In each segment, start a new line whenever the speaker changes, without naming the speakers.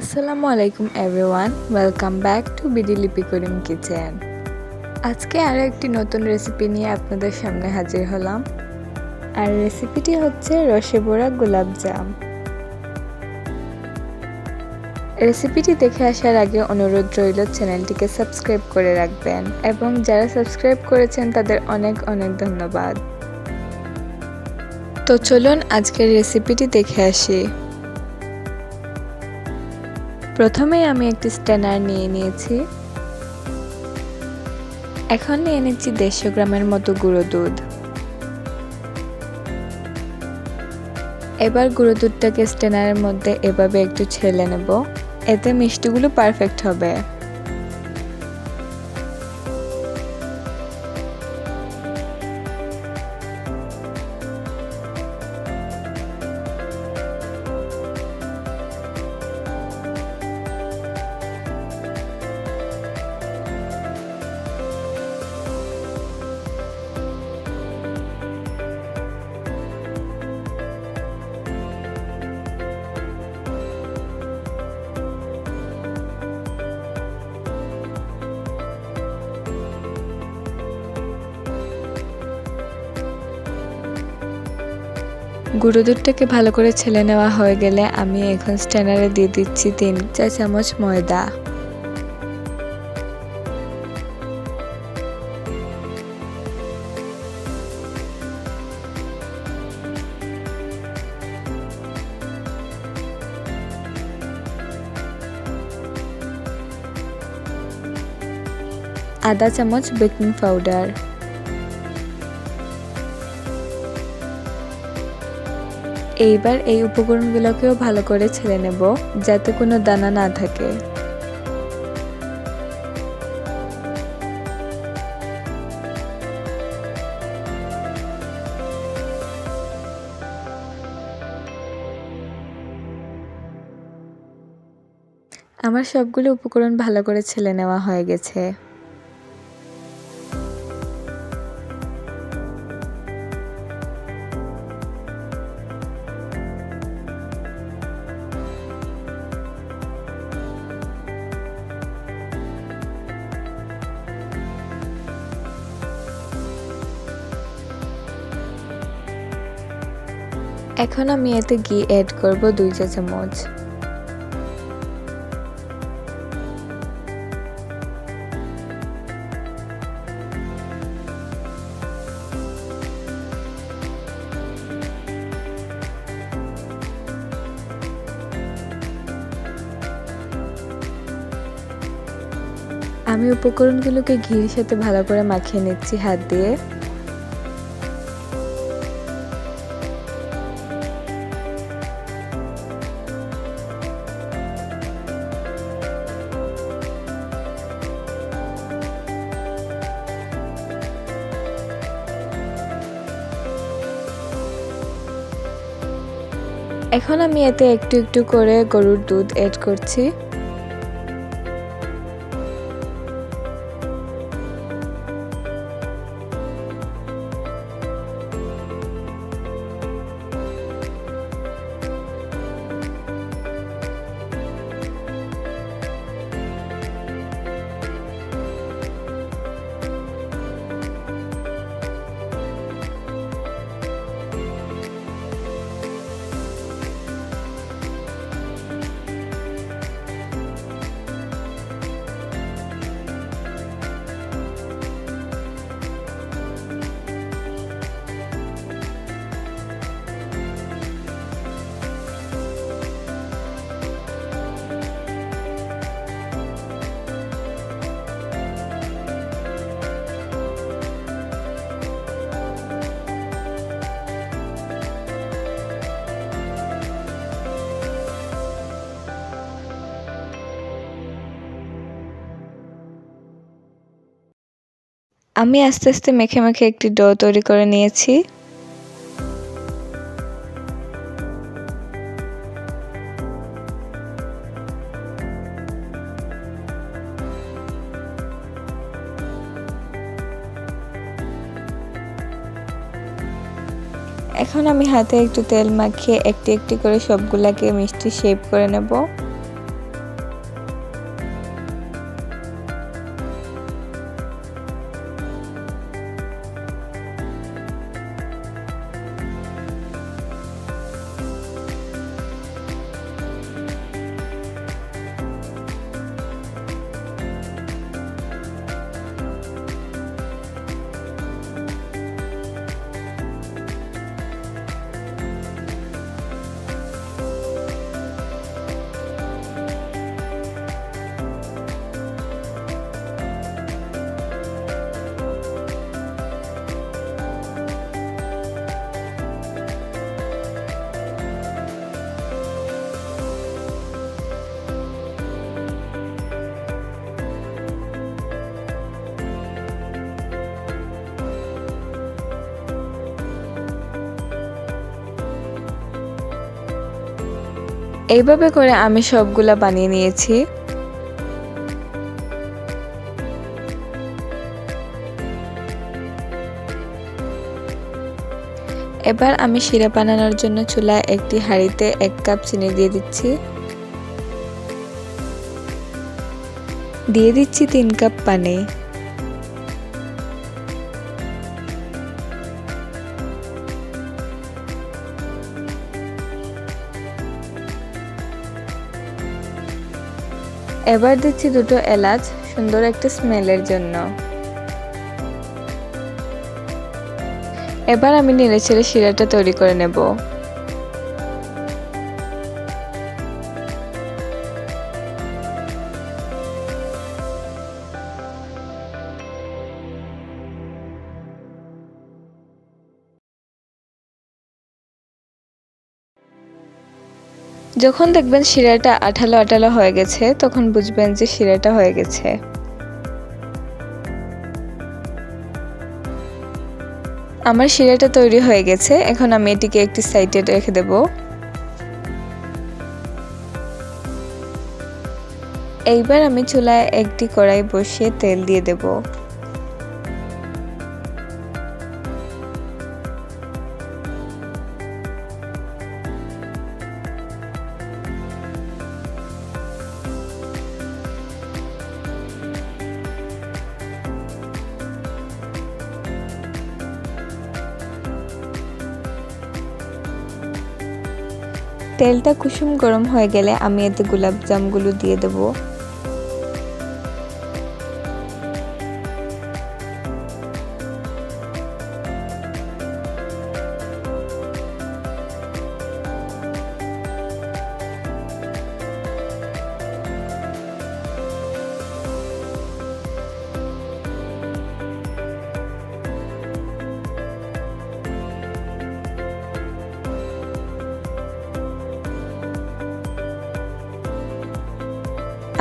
আসসালামু আলাইকুম everyone, welcome back to BD লিপি করিম কিচেন। আজকে আরও একটি নতুন রেসিপি নিয়ে আপনাদের সামনে হাজির হলাম। আর রেসিপিটি হচ্ছে রসে ভরা গোলাপজাম। রেসিপিটি দেখে আসার আগে অনুরোধ রইল চ্যানেলটিকে সাবস্ক্রাইব করে রাখবেন, এবং যারা সাবস্ক্রাইব করেছেন তাদের অনেক অনেক ধন্যবাদ। তো চলুন আজকের রেসিপিটি দেখে আসি। প্রথমেই আমি একটি স্ট্যানার নিয়ে নিয়েছি। এখন নিয়ে নিচ্ছি 150 গ্রামের মতো গুঁড়ো দুধ। এবার গুঁড়ো দুধটাকে স্ট্যানারের মধ্যে এভাবে একটু ছেলে নেব, এতে মিষ্টিগুলো পারফেক্ট হবে। গুঁড়ো দুধটাকে ভালো করে ছেলে নেওয়া হয়ে গেলে আমি এখন স্ট্যানারে দিয়ে দিচ্ছি 3 চা চামচ ময়দা। আধা চামচ বেকিং পাউডার। এইবার এই উপকরণগুলোকেও ভালো করে ছেলে নেব, যাতে কোনো দানা না থাকে। আমার সবগুলো উপকরণ ভালো করে ছেলে নেওয়া হয়ে গেছে। এখন আমি এতে ঘি অ্যাড করব 2 চা চামচ। আমি উপকরণগুলোকে ঘির সাথে ভালো করে মাখিয়ে নিচ্ছি হাত দিয়ে। এখন আমি এতে একটু একটু করে গরুর দুধ অ্যাড করছি। আমি আস্তে আস্তে মেখে মেখে একটি ডো তৈরি করে নিয়েছি। এখন আমি হাতে একটু তেল মাখিয়ে একটি একটি করে সবগুলাকে মিষ্টি শেপ করে নেব। এইভাবে করে আমি সবগুলা বানিয়ে নিয়েছি। এবার আমি শিরা বানানোর জন্য চুলায় একটি হাঁড়িতে 1 কাপ চিনি দিয়ে দিচ্ছি। দিয়ে দিচ্ছি 3 কাপ পানি। এবার দিচ্ছি 2টো এলাচ সুন্দর একটা স্মেলের জন্য। এবার আমি নেড়েচেড়ে শিরাটা তৈরি করে নেব। যখন দেখবেন শিরাটা আঠালো আঠালো হয়ে গেছে তখন বুঝবেন যে শিরাটা হয়ে গেছে। আমার শিরাটা তৈরি হয়ে গেছে, এখন আমি এটিকে একটি সাইডে রেখে দেব। এইবার আমি চুলায় একটি কড়াই বসিয়ে তেল দিয়ে দেব। তেলটা কুসুম গরম হয়ে গেলে আমি এতে গোলাপ জামগুলো দিয়ে দেব।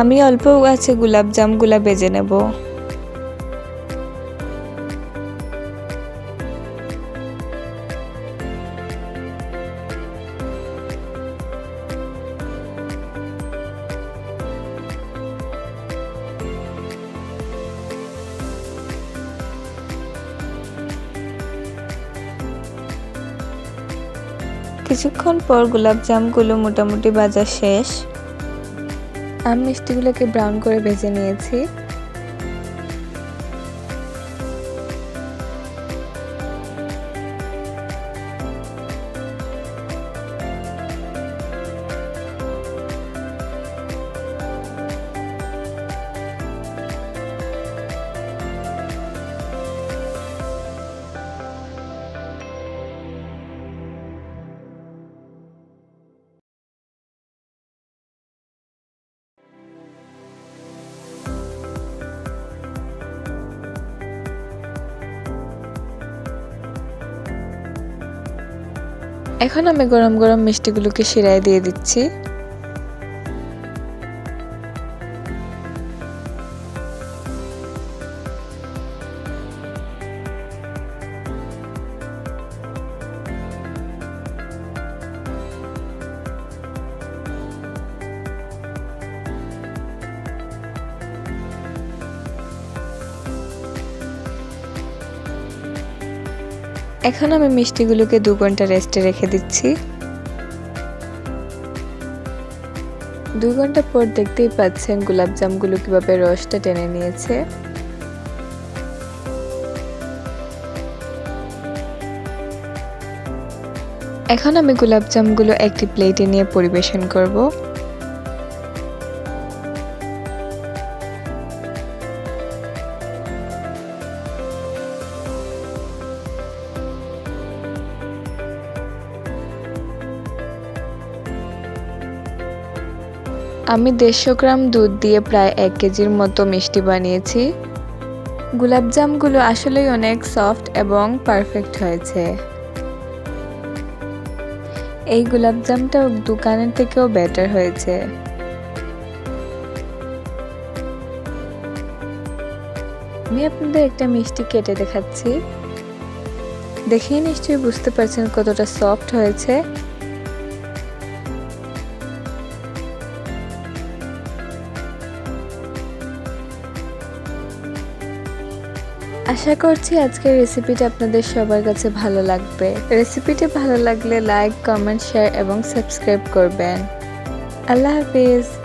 আমি অল্প আছে গোলাপ জামগুলা ভেজে নেব। কিছুক্ষণ পর গোলাপ জামগুলো মোটামুটি ভাজা শেষ। আমি মিষ্টিগুলোকে ব্রাউন করে ভেজে নিয়েছি। এখন আমি গরম গরম মিষ্টিগুলোকে শিরায় দিয়ে দিচ্ছি। এখন আমি মিষ্টিগুলোকে 2 ঘন্টা রেস্টে রেখে দিচ্ছি। 2 ঘন্টা পর দেখতেই পাচ্ছেন গোলাপ জামগুলো কিভাবে রসটা টেনে নিয়েছে। এখন আমি গোলাপ জামগুলো একটি প্লেটে নিয়ে পরিবেশন করব। আমি 150 গ্রাম দুধ দিয়ে প্রায় 1 কেজির মতো মিষ্টি বানিয়েছি। গোলাপ জামগুলো আসলেই অনেক সফট এবং পারফেক্ট হয়েছে। এই গোলাপ জামটা দোকানের থেকেও বেটার হয়েছে। আমি আপনাদের একটা মিষ্টি কেটে দেখাচ্ছি, দেখেই নিশ্চয়ই বুঝতে পারছেন কতটা সফট হয়েছে। আশা করছি আজকের রেসিপিটা আপনাদের সবার কাছে ভালো লাগবে। রেসিপিটি ভালো লাগলে লাইক, কমেন্ট, শেয়ার এবং সাবস্ক্রাইব করবেন। আল্লাহ হাফিজ।